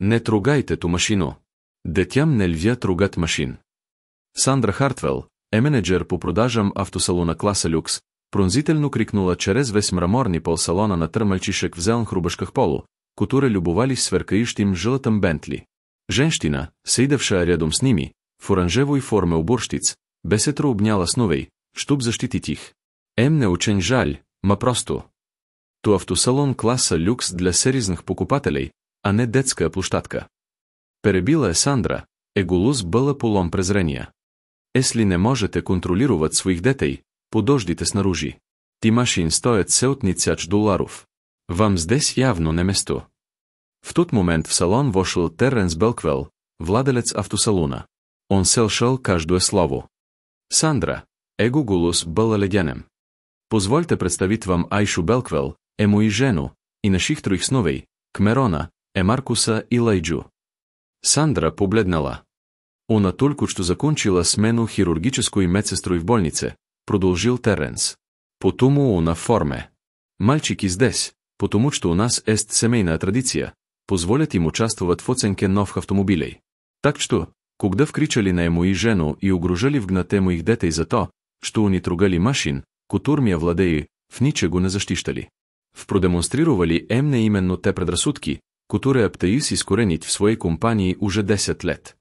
Не трогайте ту машину. Детям нельзя трогать машин. Сандра Хартвел, менеджер по продажам автосалона класа люкс, пронзително крикнула через весь мраморни пол салона на търмальчишек в зелен хрубашках полу, которые любовались сверкающим жълтым Бентли. Женщина, седевша рядом с ними, в оранжевой форме уборщиц, бесетро обняла сновей, чтоб защитить их. Не очень жаль, ма просто. То автосалон класа люкс для серьезных покупателей, а не детская площадка. Перебила Сандра, голос было полон презрения. Если не можете контролировать своих детей, подождите снаружи. Ти машин стоят $70. Вам здесь явно не место. В тот момент в салон вошел Теренс Белквел, владелец автосалона. Он слышал каждое слово. Сандра, голос был ледяным. Позвольте представить вам Айшу Белквел, мою жену, и наших троих сновей, Кмерона, Маркуса и Лайджу. Сандра побледнела. Она только что закончила смену хирургической медсестрой в больнице, продолжил Теренс. Потому она в форме. Мальчики здесь, потому что у нас есть семейная традиция, позволят им участвовать в оценке новых автомобилей. Так что, когда вкричали на мою жену и угрожали вгнате моих детей за то, что они трогали машин, которыми владеи, в ничего не защищали. Продемонстрировали не именно те предрассудки, которые пытаюсь искоренить в своей компании уже 10 лет.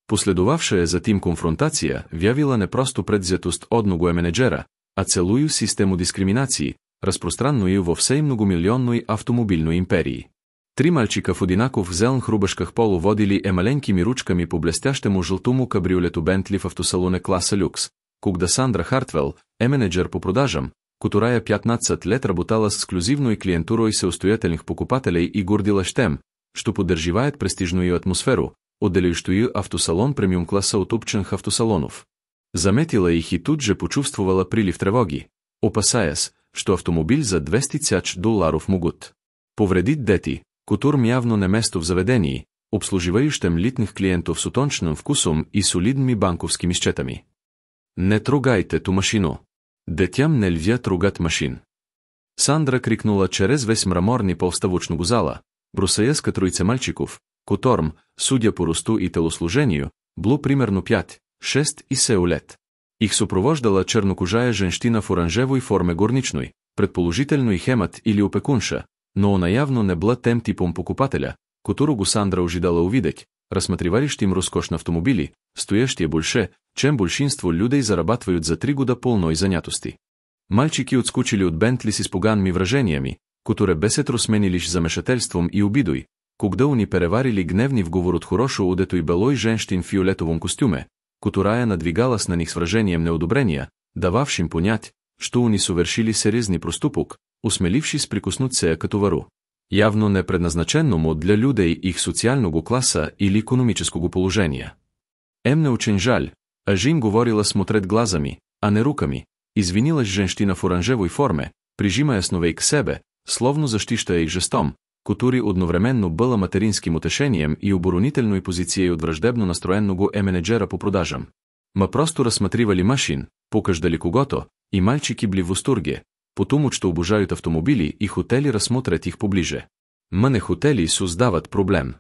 Последовавшая затем конфронтация вявила не просто предвзятост одного менеджера, а целую систему дискриминации, разпространную во всей многомиллионной автомобильной империи. Три мальчика в одинаков зеленых рубашках полу водили маленькими ручками по блестящему желтому кабриолету Бентли в автосалоне класса люкс, когда Сандра Хартвел, менеджер по продажам, которая 15 лет работала с эксклюзивной клиентурой состоятельных покупателей и гордилась тем, что поддерживает престижную атмосферу, отделяющую автосалон премиум-класса от общих автосалонов. Заметила их и тут же почувствовала прилив тревоги, опасаясь, что автомобиль за $200 могут повредить дети, которым явно не место в заведении, обслуживающим летних клиентов с утонченным вкусом и солидными банковскими счетами. Не трогайте ту машину. Детям нельзя трогать машин. Сандра крикнула через весь мраморный пол ставочного зала, бросаясь к троице мальчиков, которым, судя по росту и телосложению, было примерно 5, 6 и 7 лет. Их сопровождала чернокожая женщина в оранжевой форме горничной, предположительно и хемат или опекунша, но она явно не была тем типом покупателя, которого Сандра ожидала увидеть, рассматривающим роскошные автомобили, стоящие больше, чем большинство людей зарабатывают за 3 года полной занятости. Мальчики отскочили от Бентли с испуганными выражениями, которые бесетро сменились замешательством и обидой, когда они переварили гневный вговор от хорошо одетой белой женщины в фиолетовом костюме, которая надвигалась на них с выражением неодобрения, дававшим понять, что они совершили серьезный проступок, усмелившись прикоснуться к товару, явно не предназначенному для людей их социального класса или экономического положения. Не очень жаль, а Жим говорила смотреть глазами, а не руками, извинилась женщина в оранжевой форме, прижимая сновей к себе, словно защищая их жестом, который одновременно был материнским утешением и оборонительной позицией от враждебно настроенного менеджера по продажам. Мы просто рассматривали машин, покаждали кого-то, и мальчики были в восторге, потому что обожают автомобили и хотели рассмотреть их поближе. Мы не хотели создавать проблем.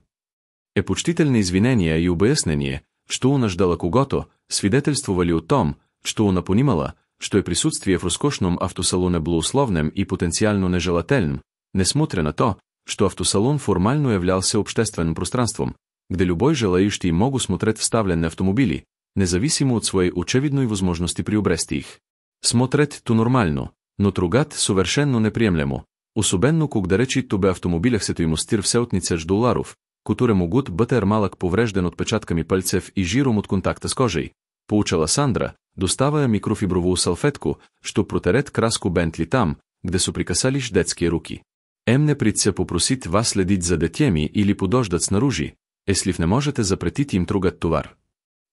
Почтительные извинения и объяснения, что она ждала кого-то, свидетельствовали о том, что она понимала, что присутствие в роскошном автосалоне было условным и потенциально нежелательным, несмотря на то, что автосалон формально являлся общественным пространством, где любой желающий мог смотреть вставленные автомобили, независимо от своей очевидной возможности приобрести их. Смотреть то нормально, но трогать совершенно неприемлемо, особенно когда речи об автомобилях стоимостью в $7000, которые могут быть малък поврежден отпечатками пальцев и жиром от контакта с кожей, поучала Сандра, доставая микрофибровую салфетку, что протерет краску Бентли там, где соприкасались детские руки. Не придется попросить вас следить за детьми или подождать снаружи, если не можете запретить им трогать товар.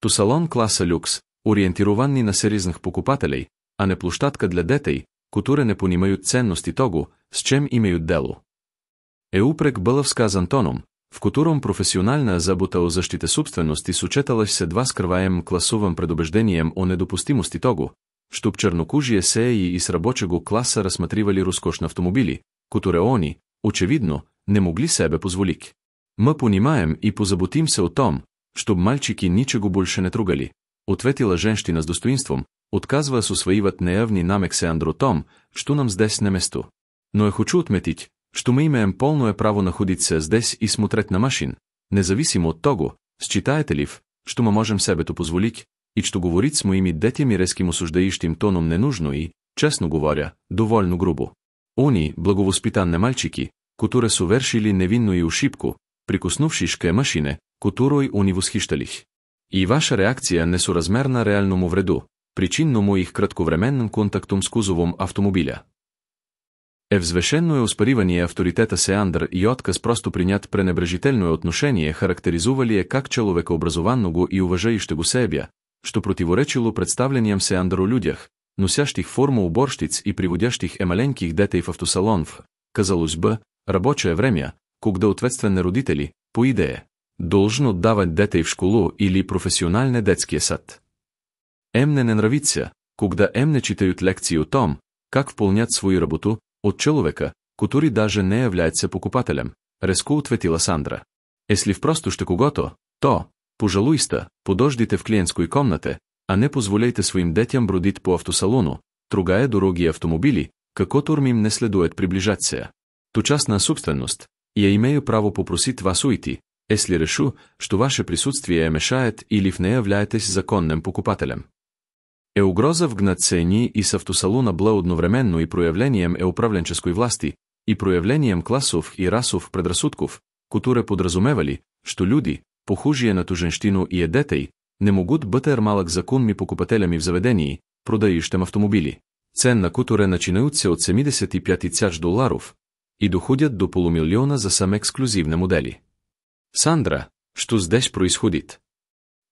То салон класса люкс, ориентированный на серьезных покупателей, а не площадка для детей, которые не понимают ценности того, с чем имеют дело. Упрек был сказан тоном, в котором профессиональная забота о защите собственности сочеталась с едва скрываемым классовым предубеждением о недопустимости того, чтоб чернокожие сеи из рабочего класса рассматривали роскошные автомобили, которые они, очевидно, не могли себе позволить. Мы понимаем и позаботим се о том, чтоб мальчики ничего больше не трогали, ответила женщина с достоинством, отказва с усвоиват неявни намек Сеандр о том, что нам здесь не место. Но хочу отметить, что мы имеем полное право находиться здесь и смотреть на машин, независимо от того, считаете ли, что мы можем себе то позволить, и что говорить с моими детьми резким осуждающим тоном не нужно и, честно говоря, довольно грубо. Они, благовоспитанные мальчики, которые совершили невинную ошибку, прикоснувшись к машине, которой они восхищались. И ваша реакция несоразмерна реальному вреду, причинному их кратковременным контактом с кузовом автомобиля. Взвешенное оспаривание авторитета Сеандр и отказ просто принять пренебрежительное отношение характеризовали как человекообразованного и уважающего себя, что противоречило представлениям Сеандр о людях, носящих форму уборщиц и приводящих маленьких детей в автосалон в, казалось бы, рабочее время, когда ответственные родители, по идее, должны отдавать детей в школу или профессиональный детский сад. Им не нравится, когда им не читают лекции о том, как выполнять свою работу, от человека, который даже не является покупателем, резко ответила Сандра. Если просто ще кого-то, то, пожалуйста, подождите в клиентской комнате, а не позволяйте своим детям бродить по автосалону, трогая дорогие автомобили, к которым им не следует приближаться. То частная собственность, я имею право попросить вас уйти, если решу, что ваше присутствие мешает или не являетесь законным покупателем. Угроза вгнать цени из автосалона была одновременно и проявлением управленческой власти, и проявлением классов и расов предрассудков, которые подразумевали, что люди, похожие на ту женщину и детей, не могут быть малък законными покупателями в заведении, продающим автомобили, цен на которые начинаются от $75,000 и доходят до полумиллиона за сам эксклюзивные модели. Сандра, что здесь происходит?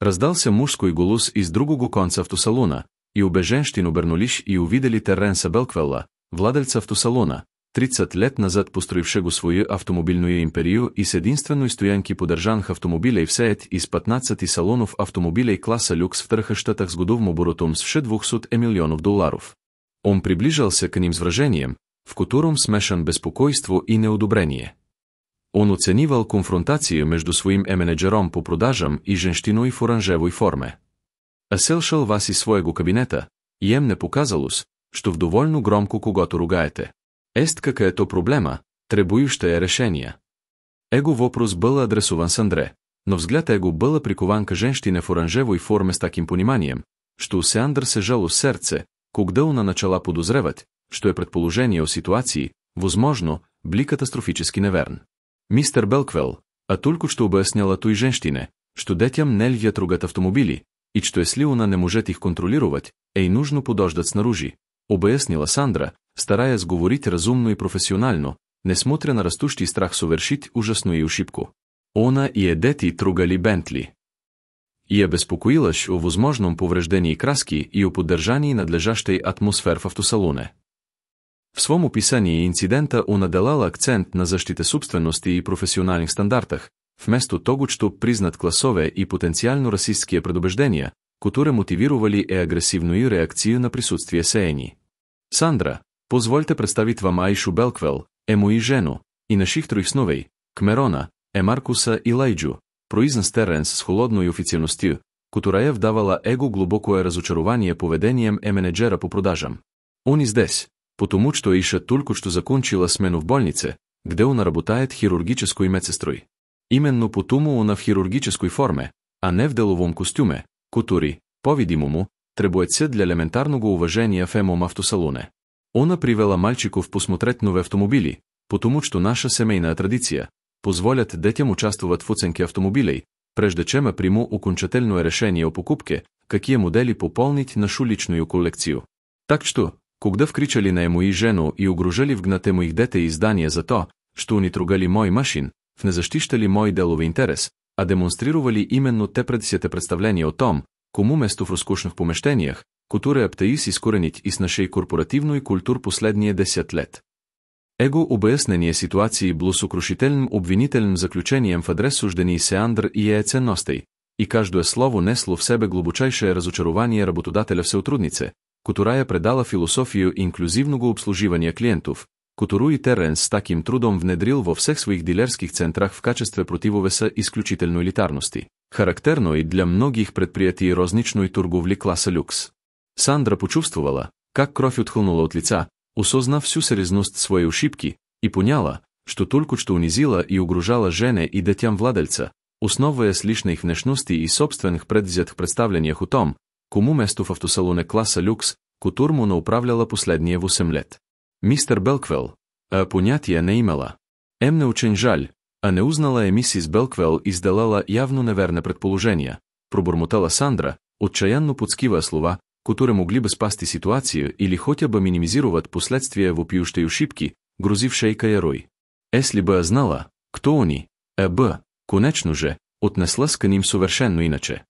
Раздался мужской голос из другого конца автосалона, и обе женщины обернулись и увидели Теренса Белквелла, владельца автосалона, 30 лет назад построившего свою автомобильную империю и с единственной стоянки подержаних автомобилей в сет из 15 салонов автомобилей класса люкс в трех штатах с годовым оборотом свыше $200 миллионов. Он приближался к ним с выражением, в котором смешан беспокойство и неодобрение. Он оценивал конфронтацию между своим менеджером по продажам и женщиной в оранжевой форме. Слышал вас из своего кабинета, и им не показалось, что в довольно громко кого-то ругаете. Есть какая-то проблема, требующая решения. Его вопрос был адресован Сандре, но взгляд его был прикован к женщине в оранжевой форме с таким пониманием, что у Сандр се жало сердце, когда она начала подозревать, что предположение о ситуации, возможно, были катастрофически неверно. Мистер Белквелл, а только что объясняла той женщине, что детям нельзя трогать автомобили, и что если она не может их контролировать, ей нужно подождать снаружи, объяснила Сандра, стараясь говорить разумно и профессионально, несмотря на растущий страх совершить ужасную ошибку. Она и дети трогали Бентли. И беспокоилась о возможном повреждении краски и о поддержании надлежащей атмосферы в автосалоне. В своем описании инцидента она делала акцент на защите собственности и профессиональных стандартах, вместо того, чтобы признать классовые и потенциально расистские предубеждения, которые мотивировали агрессивную реакцию на присутствие Сеени. Сандра, позвольте представить вам Айшу Белквелл, мою жену, и наших трех сновей, Кмерона, Маркуса и Лайджу, произнес Теренс с холодной официальностью, которая вдавала его глубокое разочарование поведением менеджера по продажам. Он и здесь, потому что Айша только что закончила смену в больнице, где она работает хирургической медсестрой. Именно потому она в хирургической форме, а не в деловом костюме, который, по-видимому, требуется для элементарного уважения в моем автосалоне. Она привела мальчиков посмотреть новые автомобили, потому что наша семейная традиция позволит детям участвовать в оценке автомобилей, прежде чем приму окончательное решение о покупке, какие модели пополнить нашу личную коллекцию. Так что, когда вкричали на мою жену и угрожали вгнать моих детей из здания за то, что они трогали мой машин, не защищали мой деловый интерес, а демонстрировали именно те представления о том, кому место в роскошных помещениях, которые пытаюсь искоренить из нашей корпоративной культуры последние 10 лет. Его объяснение ситуации было сокрушительным обвинительным заключением в адрес суждений Сеандр и ее ценностей, и каждое слово несло в себе глубочайшее разочарование работодателя в сотруднице, которая предала философию инклюзивного обслуживания клиентов, которую и Теренс с таким трудом внедрил во всех своих дилерских центрах в качестве противовеса исключительной элитарности. Характерно и для многих предприятий розничной торговли класса люкс. Сандра почувствовала, как кровь отхлынула от лица, осознав всю серьезность своей ошибки, и поняла, что только что унизила и угрожала жене и детям владельца, основываясь лишь на их внешности и собственных предвзятых представлениях о том, кому место в автосалоне класса люкс, которому она управляла последние 8 лет. Мистер Белквел, понятия не имела. Мне очень жаль, а не узнала миссис Белквел и сделала явно неверное предположение, пробормотала Сандра, отчаянно подскивая слова, которые могли бы спасти ситуацию или хотя бы минимизировать последствия вопиющей ошибки, грозившей Кайрой. Если бы знала, кто они, конечно же, отнеслась к ним совершенно иначе.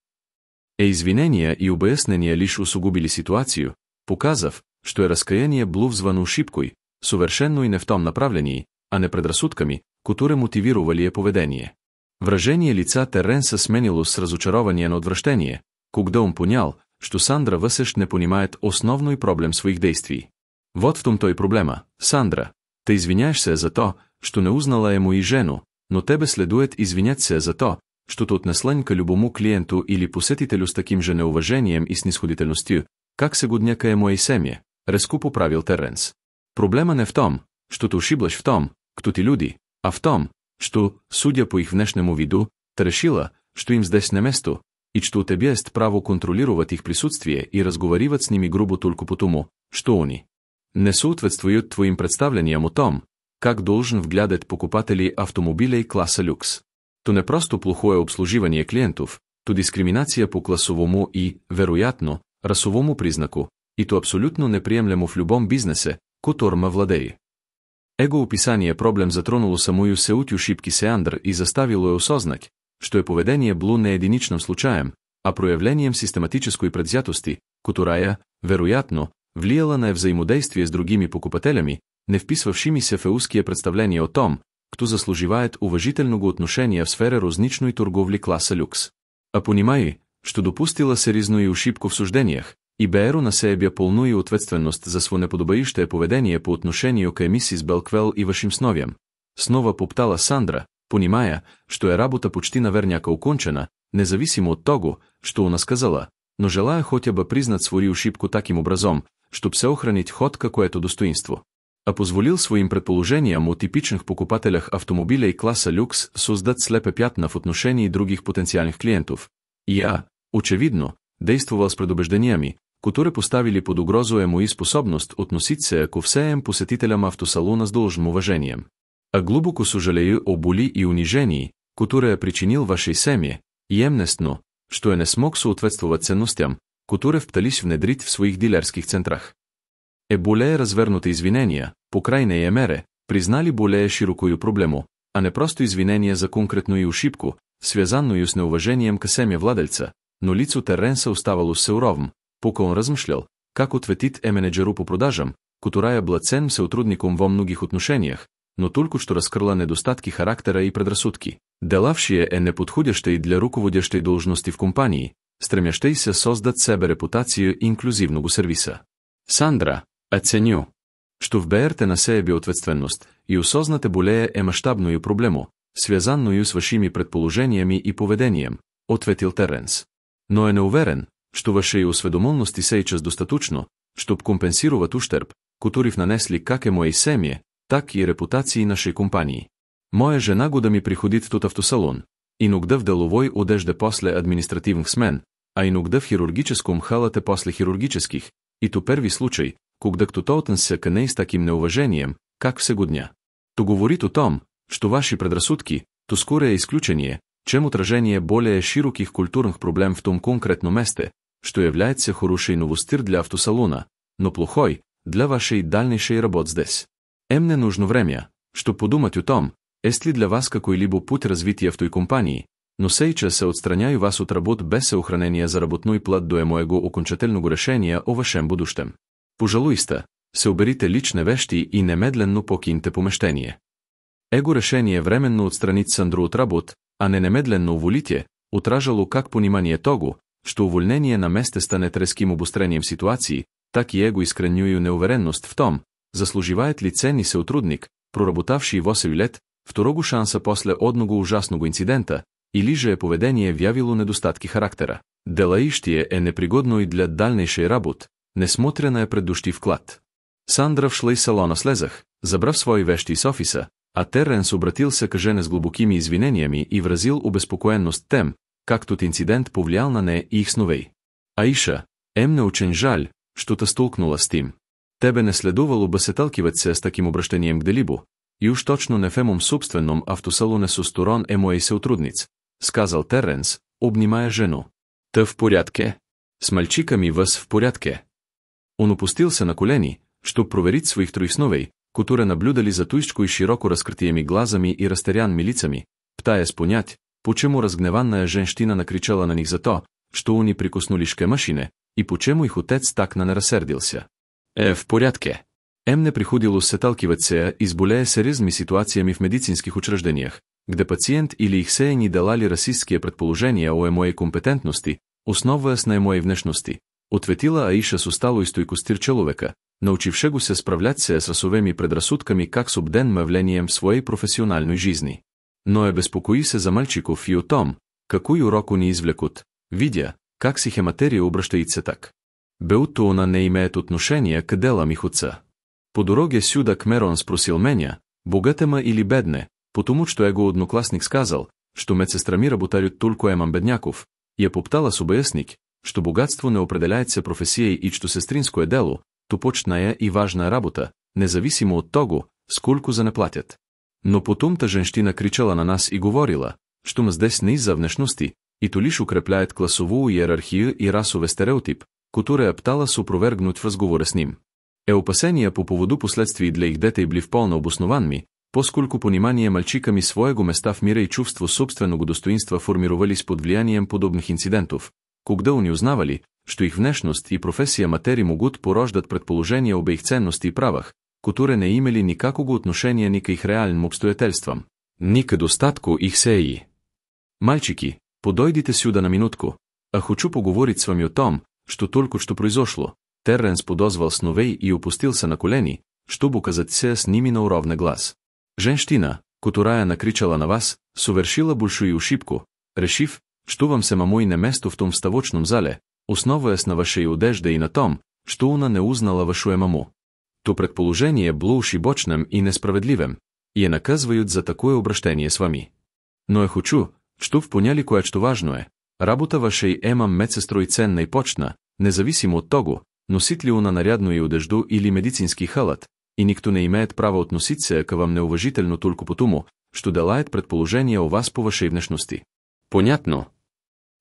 Извинения и обяснения лишь усугубили ситуацию, показав, что раскаяние было вызвано ошибкой, совершенно и не в том направлении, а не предрассудками, которые мотивировали поведение. Выражение лица Теренса сменилось с разочарования на отвращение, когда он понял, что Сандра въсещ не понимает основной проблем своих действий. Вот в том-то и проблема, Сандра. Ты извиняешься за то, что не узнала ему и жену, но тебе следует извиняться за то, что ты отнеслась к любому клиенту или посетителю с таким же неуважением и снисходительностью, как сегодня к моей семье, резко поправил Теренс. Проблема не в том, что ты ошиблась в том, кто ти люди, а в том, что, судя по их внешнему виду, ты решила, что им здесь не место, и что у тебя есть право контролировать их присутствие и разговаривать с ними грубо только потому, что они не соответствуют твоим представлениям о том, как должен выглядеть покупатели автомобилей класса люкс. То не просто плохое обслуживание клиентов, то дискриминация по класовому и, вероятно, расовому признаку, и то абсолютно неприемлемо в любом бизнесе, которым владее. Его описание проблем затронуло самую суть ошибки Сандра и заставило ее осознать, что и поведение было не единичным случаем, а проявлением систематической предвзятости, которая, вероятно, влияла на взаимодействие с другими покупателями, не вписывавшимися в узкие представления о том, кто заслуживает уважительного отношения в сфере розничной торговли класса люкс. А понимая, что допустила серьезную ошибку в суждениях, и беру на себе полную ответственность за свое неподобающее поведение по отношению к миссис Белквел и вашим сновьям, снова поптала Сандра, понимая, что е работа почти наверняка укончена, независимо от того, что она сказала, но желая хотя бы признать свою ошибку таким образом, чтобы сохранить хоть какое-то достоинство. А позволил своим предположениям о типичных покупателях автомобилей класса люкс создать слепые пятна в отношении других потенциальных клиентов. И очевидно, действовал с предубеждениями, которые поставили под угрозу ему и способность относиться ко всем посетителям автосалона с должным уважением. А глубоко сожалею о боли и унижении, которые причинил вашей семье, и емнестно, что я не смог соответствовать ценностям, которые впитались внедрить в своих дилерских центрах. Более развернутые извинения, по крайней мере, признали более широкую проблему, а не просто извинения за конкретную ошибку, связанную с неуважением к семье владельца, но лицо Теренса оставалось суровым, пока он размышлял, как ответить менеджеру по продажам, которая была ценным сотрудником во многих отношениях, но только что раскрыла недостатки характера и предрассудки, делавшие неподходящей для руководящей должности в компании, стремящейся создать себе репутацию инклюзивного сервиса. Сандра, оценю, что вберете на себе ответственность и осознате более мащабную проблему, связанную с вашими предположениями и поведением, ответил Теренс. Но я не уверен, что вашей осведомленности сейчас достаточно, чтобы компенсировать ущерб, который нанесли как и моей семье, так и репутации нашей компании. Моя жена годами приходит в тот автосалон, иногда в деловой одежде после административных смен, а иногда в хирургическом халате после хирургических, и то первый случай, когда кто-то отнесся к ней с таким неуважением, как сегодня. То говорит о том, что ваши предрассудки, то скорее исключение, чем отражение более широких культурных проблем в том конкретном месте, что является хорошей новостью для автосалона, но плохой для вашей дальнейшей работы здесь. Мне нужно время, чтобы подумать о том, есть ли для вас какой-либо путь развития в той компании, но сейчас се отстраняю вас от работ без сохранения заработной плат до моего окончательного решения о вашем будущем. Пожалуйста, се уберите личne вещи и немедленно покиньте помещение. Его решение временно отстранить Сандру от работ, а не немедленно уволите, отражало как понимание того, что увольнение на месте стане резким обострением ситуации, так и его искреннюю неуверенность в том, заслуживает ли ценни сеотрудник, проработавший 8 лет, второго шанса после одного ужасного инцидента, или же поведение вявило недостатки характера. Делаище е непригодно и для дальнейшей работ, несмотря на предущий вклад. Сандра вшла из салона слезах, забрав свои вещи из офиса, а Теренс обратился к жене с глубокими извинениями и выразил обезпокоенность тем, как тот инцидент повлиял на нея и их сновей. Аиша, мне очень жаль, что ты столкнула с тем. Тебе не следовало бы се талкиваться с таким обращением где-либо, и уж точно не в моем собственном автосалоне со сторон моей сотрудниц, сказал Теренс, обнимая жену. Ты в порядке? С мальчиками вас в порядке? Он опустился на колени, чтобы проверить своих троих сновей, которые наблюдали за туйчкой широко раскрытыми глазами и растерянными лицами, пытаясь понять, почему разгневанная женщина накричала на них за то, что они прикоснулись к машине, и почему их отец так на не рассердился. В порядке. Не приходилось се талкиваться и с более серьезными ситуациями в медицинских учреждениях, где пациент или их сеяни давали расистские предположения о моей компетентности, основываясь на моей внешности, ответила Аиша с усталой стойкостью человека, научившего се справляться с расовыми предрассудками как с обденным явлением в своей профессиональной жизни. Но беспокои се за мальчиков и о том, какой урок они извлекут, видя, как с их материя обращается так. Беуто она не имеет отношения к делам их отца. По дороге сюда Кмерон спросил меня, богате ма или бедне, потому что его одноклассник сказал, что медсестрами работают только бедняков, и поптала с обясник, что богатство не определяется профессией и что сестринское дело, то почная и важная работа, независимо от того, сколько за не платят. Но потом та женщина кричала на нас и говорила, что мы здесь не из-за внешности, и то лишь укрепляет классовую иерархию и расовый стереотип, который пыталась опровергнуть в разговоре с ним. Опасения по поводу последствий для их детей были вполне обоснованными, поскольку понимание мальчиками своего места в мире и чувство собственного достоинства формировались под влиянием подобных инцидентов, когда они узнавали, что их внешность и профессия материи могут порождать предположения об их ценности и правах, которые не имели никакого отношения ни к их реальным обстоятельствам, ни к достатку их сеи. Мальчики, подойдите сюда на минутку, а хочу поговорить с вами о том, что только что произошло. Теренс подозвал сновей и опустился на колени, чтобы указать се с ними на уровный глаз. Женщина, которая накричала на вас, совершила большую ошибку, решив, что вам самому и не место в том вставочном зале, основываясь на вашей одежде и на том, что она не узнала вашу маму. То предположение было ошибочным и несправедливым, и наказывают за такое обращение с вами. Но я хочу, чтобы поняли кое-что важное. Работа вашей медсестрой ценна и почна, независимо от того, носит ли она нарядную одежду или медицинский халат, и никто не имеет права относиться к вам неуважительно только потому, что делает предположение о вас по вашей внешности. Понятно?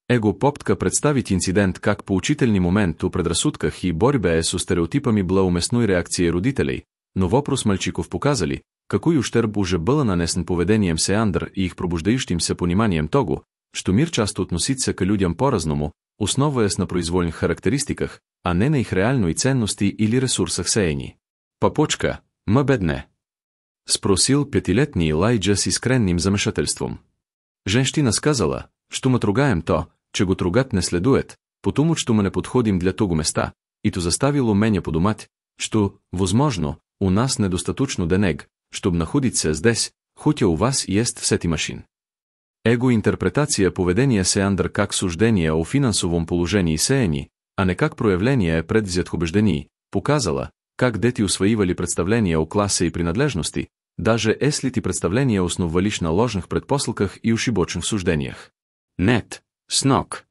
Попытка представить инцидент как поучительный момент о предрассудках и борьбе со стереотипами была уместной реакцией родителей, но вопрос мальчиков показали, какой ущерб уже был нанесен поведением Сеандр и их пробуждающимся пониманием того, что мир часто относится к людям по-разному, основываясь на произвольных характеристиках, а не на их реальной ценности или ресурсах сеяни. «Папочка, ма бедне?» Спросил пятилетний Лайджа с искренним замешательством. Женщина сказала, что мы тругаем то, чего тругать не следует, потому что мы не подходим для того места, и то заставило меня подумать, что, возможно, у нас недостаточно денег, чтобы находиться здесь, хотя у вас есть все эти машин. Интерпретация поведения Сеандр как суждение о финансовом положении сеяни, а не как проявление предвзятых убеждений, показала, как дети усвоивали представления о классе и принадлежности, даже если эти представления основывались на ложных предпосылках и ошибочных суждениях. Нет, снок.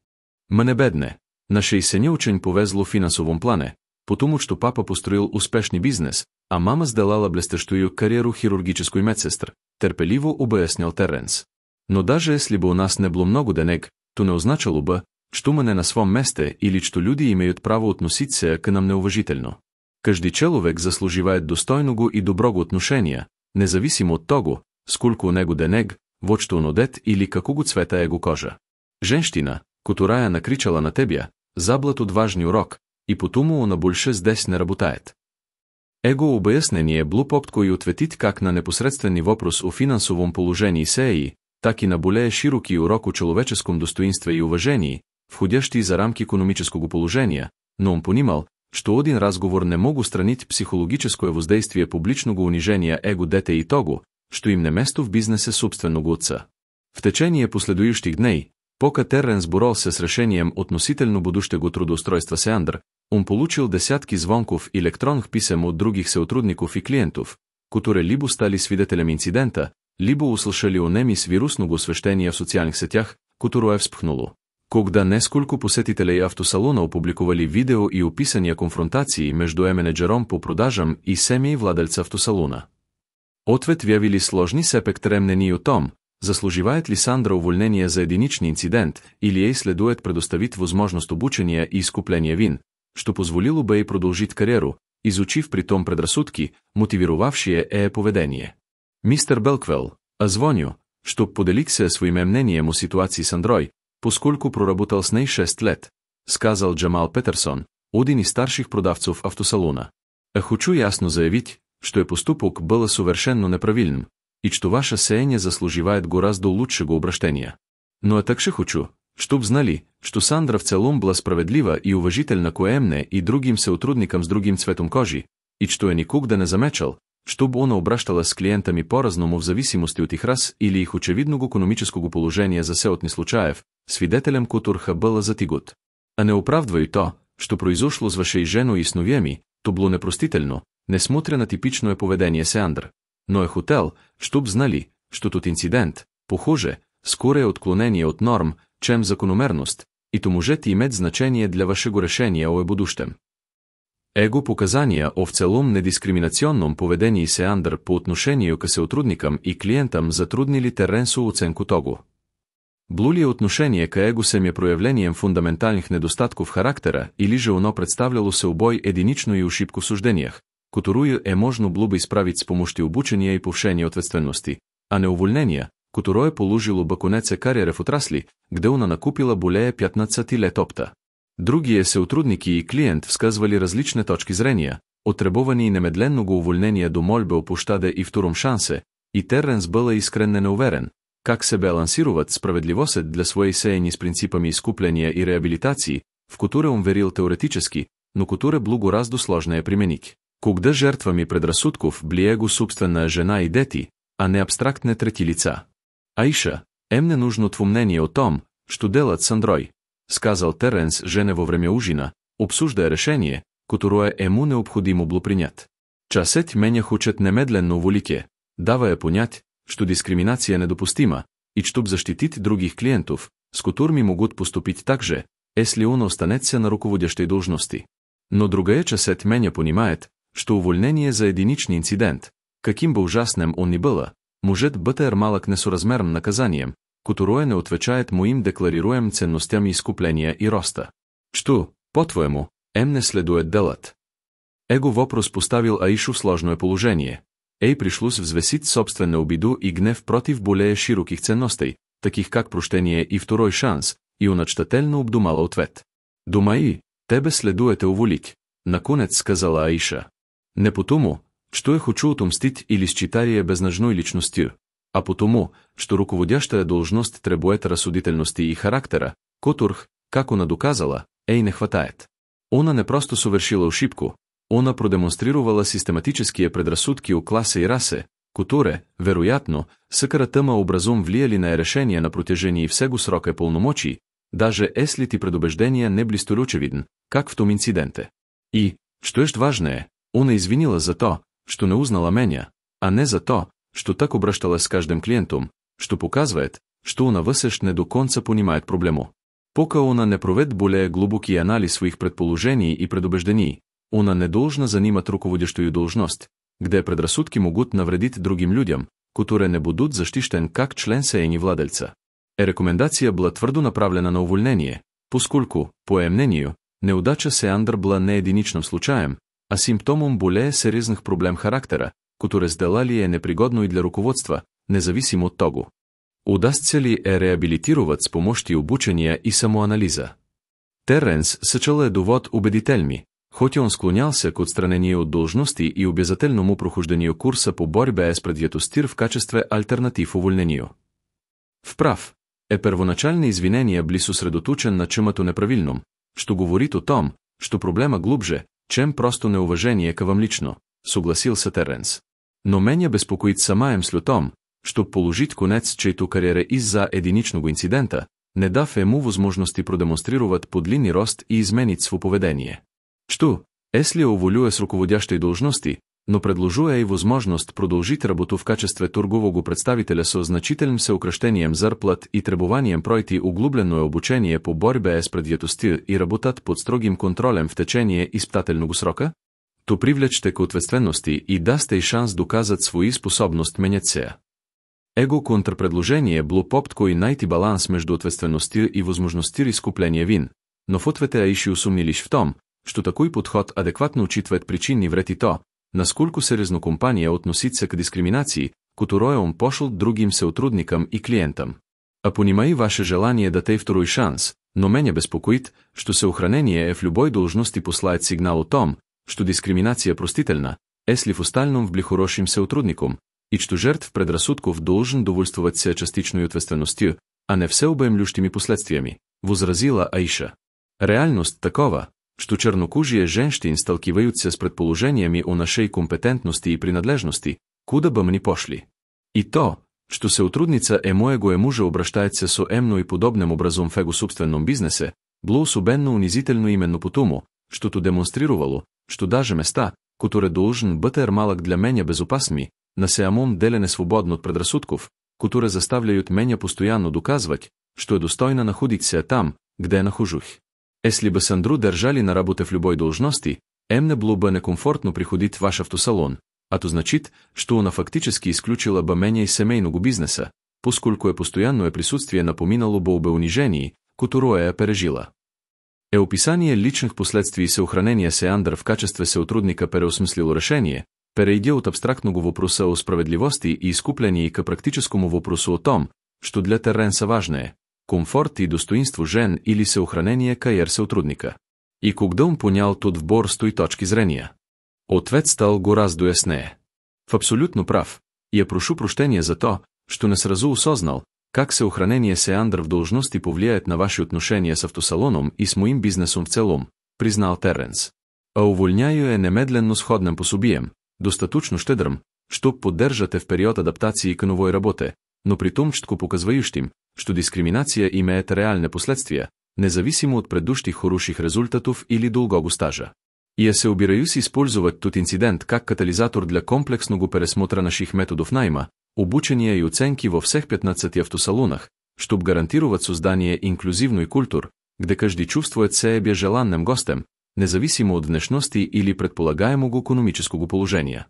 Мне бедне, нашей семье очень повезло в финансовом плане, потому что папа построил успешный бизнес, а мама сделала блестящую карьеру хирургической медсестры, терпеливо объяснил Теренс. Но даже если бы у нас не было много денег, то не означало бы, что мы не на своем месте или что люди имеют право относиться к нам неуважительно. Каждый человек заслуживает достойного и доброго отношения, независимо от того, сколько у него денег, вот что он одет или какого цвета его кожа. Женщина, которая накричала на тебя, забыла тут важный урок, и потому она больше здесь не работает. Объяснение было попыткой ответить как на непосредственный вопрос о финансовом положении сеи, так и на более широкий урок о человеческом достоинстве и уважении, входящий за рамки экономического положения, но он понимал, що один разговор не могу странить психологическое воздействие публичного унижения его дете и того, что им не место в бизнесе собственного отца. В течение последующих дней, пока Теренс боролся с решением относительно будущего трудоустройства Сеандр, он получил десятки звонков и электронных писем от других сотрудников и клиентов, которые либо стали свидетелями инцидента, либо услышали о нем из вирусного освещения в социальных сетях, которое вспыхнуло. Когда несколько посетителей автосалона опубликовали видео и описания конфронтации между менеджером по продажам и семьей владельца автосалона. Ответ явили сложни спектър мнений о том, заслуживает ли Сандра увольнение за единичный инцидент или ей следует предоставить возможность обучения и изкупления вин, что позволило бы ей продолжить карьеру, изучив при том предрассудки, мотивировавшие поведение. Мистер Белквелл, звоню, чтоб поделить се своим мнением о ситуации с Андрой, поскольку проработал с ней 6 лет, сказал Джамал Петерсон, один из старших продавцов автосалона. Хочу ясно заявить, что поступок был совершенно неправильным, и что ваше сеяние заслуживает гораздо лучшего обращения. Но также хочу, чтоб знали, что Сандра в целом была справедлива и уважительна к Эмне и другим сотрудникам с другим цветом кожи, и что я никогда не замечал, чтобы она обращалась с клиентами по-разному в зависимости от их рас или их очевидного экономического положения за сеотни случаев, свидетелем которых было затигот. А не оправдываю то, что произошло с вашей женой и сновьями, то было непростительно, несмотря на типичное поведение Сеандр. Но я хотел, чтоб знали, что тот инцидент, похоже, скорее отклонение от норм, чем закономерност, и то может иметь значение для вашего решения о будущем. Его показания о в целом недискриминационном поведении Сеандр по отношению к сотрудникам и клиентам затруднили Теренсу оценку того. Было ли отношение к его семье проявлением фундаментальных недостатков характера или же оно представляло собой единичную ошибку в суждениях, которую можно было бы исправить с помощью обучения и повышения ответственности, а не увольнения, которое положило бы конец карьеры в отрасли, где она накупила более 15 лет опыта. Другие сотрудники и клиент высказывали различные точки зрения, от требования немедленного увольнения до мольбы о пощаде и втором шансе, и Теренс был искренне неуверен, как се балансировать справедливость для своей сеяния с принципами искупления и реабилитации, в которые он верил теоретически, но которые было гораздо сложнее применить. Когда жертвами предрассудков были его собственная жена и дети, а не абстрактные трети лица. Аиша, не нужно твое мнение о том, что делать с Андрой, сказал Теренс жене во время ужина, обсуждая решение, которое ему необходимо было принять. Часет меня хочет немедленно уволить, давая понять, что дискриминация недопустима, и чтоб защитить других клиентов, с которыми могут поступить так же, если он останется на руководящей должности. Но другая часет меня понимает, что увольнение за единичный инцидент, каким бы ужасным он ни было, может быть малок несоразмерным наказанием, которое не отвечает моим декларируемым ценностям искупления и роста. Что, по-твоему, не следует делать? Его вопрос поставил Аишу в сложное положение. Ей пришлось взвесить собственную обиду и гнев против более широких ценностей, таких как прощение и второй шанс, и она тщательно обдумала ответ. «Думаю, тебе следует уволить», наконец сказала Аиша. Не потому, что я хочу отомстить или считать безнадежной личностью, а потому, что руководящая должность требует рассудительности и характера, которых, как она доказала, ей не хватает. Она не просто совершила ошибку, она продемонстрировала систематические предрассудки у класса и расы, которые, вероятно, съкратимо образом влияли на решение на протяжении всего срока полномочий, даже если эти предубеждения не были столь очевидны, как в том инциденте. И, что есть важное, она извинилась за то, что не узнала меня, а не за то, что так обращалась с каждым клиентом, что показывает, что она высош не до конца понимает проблему. Пока она не проведет более глубокий анализ своих предположений и предубеждений, она не должна занимать руководящую должность, где предрассудки могут навредить другим людям, которые не будут защищены как член семьи владельца. Рекомендация была твърдо направлена на увольнение, поскольку, по ее мнению, неудача Сеандр была не единичным случаем, а симптомом более серьезных проблем характера, которые сделали ее непригодной для руководства, независимо от того. Удастся ли реабилитировать с помощью обучения и самоанализа? Теренс сочел довод убедительный, хоть он склонялся к отстранению от должности и обязательному прохождению курса по борьбе с предъятостью в качестве альтернатив увольнению. Вправ, первоначальные извинения были сосредоточен на чем-то неправильном, что говорит о том, что проблема глубже, Чем просто неуважение към вам лично, съгласил се Теренс. Но меня безпокоит сама мисль том, щоб положить конец чейто кариере из-за единичного инцидента, не дав ему възможности продемонстрировать подлинный рост и изменить своё поведение. Что, если уволюя с руководящей должности, но предложуя и възможност продължить работу в качестве торгового представителя со значителным съкращением зарплат и требованием пройти углубленное обучение по борьбе с предвидимостью и работать под строгим контролем в течение изпитателного срока? То привлечете к ответственности и дасте и шанс доказать свои способност менять се. Его контрпредложение бло попт и найти баланс между ответственностью и възможностью изкупления вин, но в ответе Аиши усомнились в том, что такой подход адекватно учитывает причинный вред и то, насколько серьезно компания относится к дискриминации, которую он пошел другим сотрудникам и клиентам. А понимаю ваше желание дать ей второй шанс, но меня беспокоит, что съохранение в любой должности посылает сигнал о том, что дискриминация простительна, если в остальном в хорошим сотрудником, и что жертв предрассудков должен довольствовать се частичной ответственностью, а не всеобъемлющими последствиями, возразила Аиша. Реальность такова, что чернокожие женщины сталкиваются с предположениями о нашей компетентности и принадлежности, куда бы мы ни пошли. И то, что сотрудница моего мужа обращается со мно и подобным образом в его собственном бизнесе, было особенно унизительно именно потому, что то демонстрировало, что даже места, которые должен быть малък для меня безопасными, на самом деле не свободно от предрассудков, которые заставляют меня постоянно доказывать, что достойно находиться там, где я нахожусь. Если бы Сандру держали на работе в любой должности, не было бы некомфортно приходить в ваш автосалон, а то значит, что она фактически исключила бы меня из семейного бизнеса, поскольку постоянное присутствие напоминало бы об унижении, которое пережила. Описание личных последствий съохранения Сеандър в качестве сотрудника переосмыслило решение, перейдя от абстрактного въпроса о справедливости и изкуплении к практическому въпросу о том, что для Теренса важно е комфорт и достоинство жен или съохранение карьер сотрудника. И когда он понял тот вбор с той точки зрения, ответ стал гораздо яснее. В абсолютно прав, и я прошу прощения за то, что не сразу осознал, как съохранение Сеандър в должности повлияет на ваши отношения с автосалоном и с моим бизнесом в целом, признал Теренс. А увольняю немедленно сходным пособием, достаточно щедрым, чтоб поддержате в период адаптации к новой работе, но при том четко показвающим, что дискриминация имеет реальные последствия, независимо от предыдущих хороших результатов или долгого стажа. И я се убираюсь использовать тот инцидент как катализатор для комплексного пересмотра наших методов найма, обучения и оценки во всех 15 автосалонах, чтоб гарантировать создание инклюзивной культур, где каждый чувствует себя желанным гостем, независимо от внешности или предполагаемого экономического положения.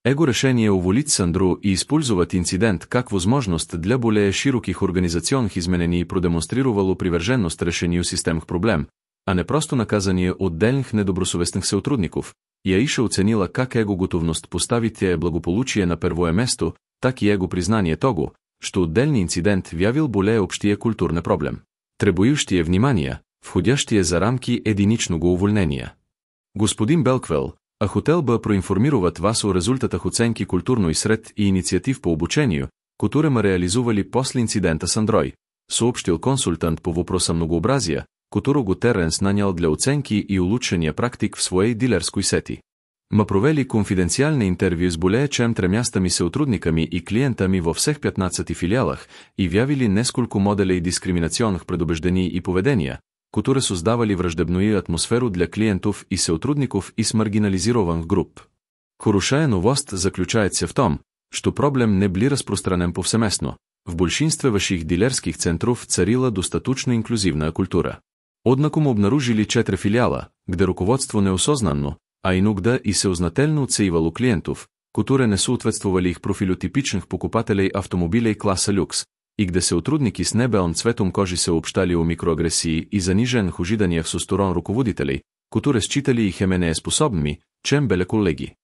Его решение уволить Сандру и использовать инцидент как возможность для более широких организационных изменений продемонстрировало приверженность решению системных проблем, а не просто наказание отдельных недобросовестных сотрудников, и Аиша оценила как его готовность поставить благополучие на первое место, так и его признание того, что отдельный инцидент вявил более общия культурный проблем, требующие внимания, входящие за рамки единичного увольнения. Господин Белквел, а хотел бы проинформировать вас о результатах оценки культурной сред и инициатив по обучению, которые мы реализовали после инцидента с Андрой, сообщил консультант по вопросам многообразия, которого Теренс нанял для оценки и улучшения практик в своей дилерской сети. Мы провели конфиденциальное интервью с более чем 300 сотрудниками и клиентами во всех 15 филиалах и вявили несколько моделей дискриминационных предубеждений и поведения, которые создавали враждебную атмосферу для клиентов и сотрудников из маргинализированных групп. Хорошая новост заключается в том, что проблем не был распространен повсеместно. В большинстве ваших дилерских центров царила достаточно инклюзивная культура. Однако мы обнаружили 4 филиала, где руководство неосознанно, а иногда и съзнательно отсеивало клиентов, которые не соответствовали их профилю типичных покупателей автомобилей класса люкс, и где сотрудники с небелым цветом кожи сообщали о микроагрессии и заниженных ожиданиях со сторон руководителей, которые считали их менее способными, чем были коллеги.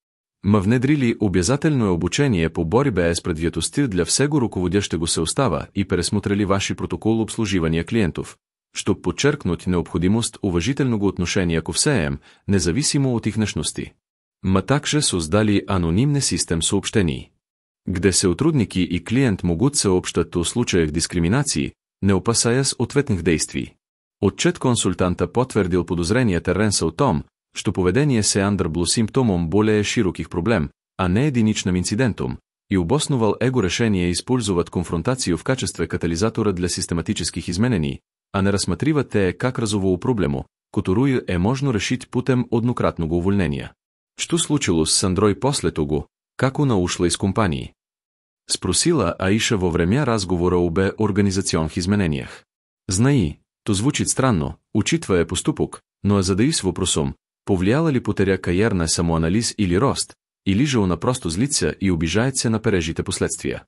Мы внедрили обязательное обучение по борьбе с предвидимостью для всего руководящего состава и пересмотрели ваши протоколы обслуживания клиентов, чтобы подчеркнуть необходимость уважительного отношения ко всем, независимо от их внешности. Мы также создали анонимный систем сообщений, где сотрудники и клиент могут сообщать о случаях дискриминации, не опасаясь ответных действий. Отчет консультанта потвердил подозрение Теренса о том, што поведение се Андр блу симптомом более широких проблем, а не единичным инцидентом, и обосновал его решение использовать конфронтацию в качестве катализатора для систематических изменений, а не рассматриват те как разову проблему, которую можно решить путем однократного увольнения. Што случилось с Андрой после того, как она ушла из компании? Спросила Аиша во время разговора об организационных изменениях. Знаи, то звучит странно, учитывая поступок, но задаюсь вопросом, повлияла ли потеря карьерна самоанализ или рост, или же она просто злится и обижается на пережитые последствия.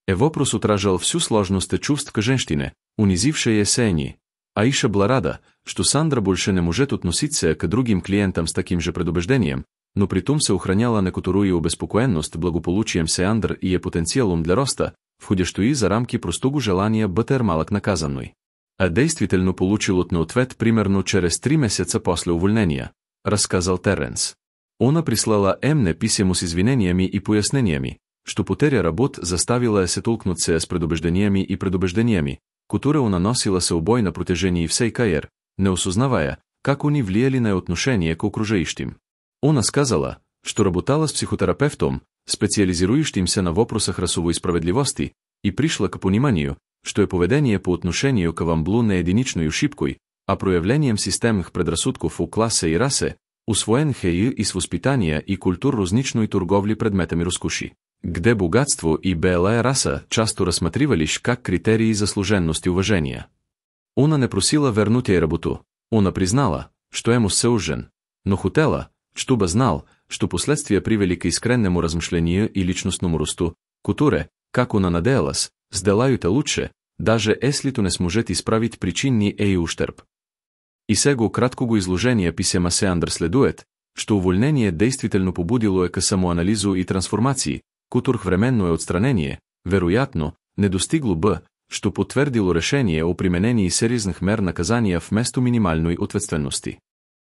Вопрос отражал всю сложность чувств к женщине, унизившей Сени. Аиша была рада, что Сандра больше не может относиться к другим клиентам с таким же предубеждением, но притом се охраняла некоторую обеспокоенность благополучием Сеандр и потенциалом для роста, входящую за рамки простого желания быть малък наказанной. А действительно получил ответ примерно через 3 месяца после увольнения, рассказал Теренс. Она прислала мне письмо с извинениями и пояснениями, что потеря работ заставила се толкнуться с предубеждениями, которые она носила с собой на протяжении всей карьеры, не осознавая, как они влияли на отношение к окружающим. Она сказала, что работала с психотерапевтом, специализирующимся на вопросах расовой справедливости, и пришла к пониманию, что поведение по отношению к вамблу не единичной ошибкой, а проявлением системных предрассудков у класса и расы, усвоенных из воспитания и культур розничной торговли предметами роскоши, где богатство и белая раса часто рассматривались как критерии заслуженности уважения. Она не просила вернуть ей работу, она признала, что ему соужен, но хотела, чтобы знал, что последствия привели к искреннему размышлению и личностному росту, которые, как она надеялась, сделают лучше, даже если то не сможет исправить причинный ущерб. И сего краткого изложения писема Сеандр следует, что увольнение действительно побудило к самоанализу и трансформации, которых временное отстранение, вероятно, не достигло бы, что подтвердило решение о применении серьезных мер наказания вместо минимальной ответственности.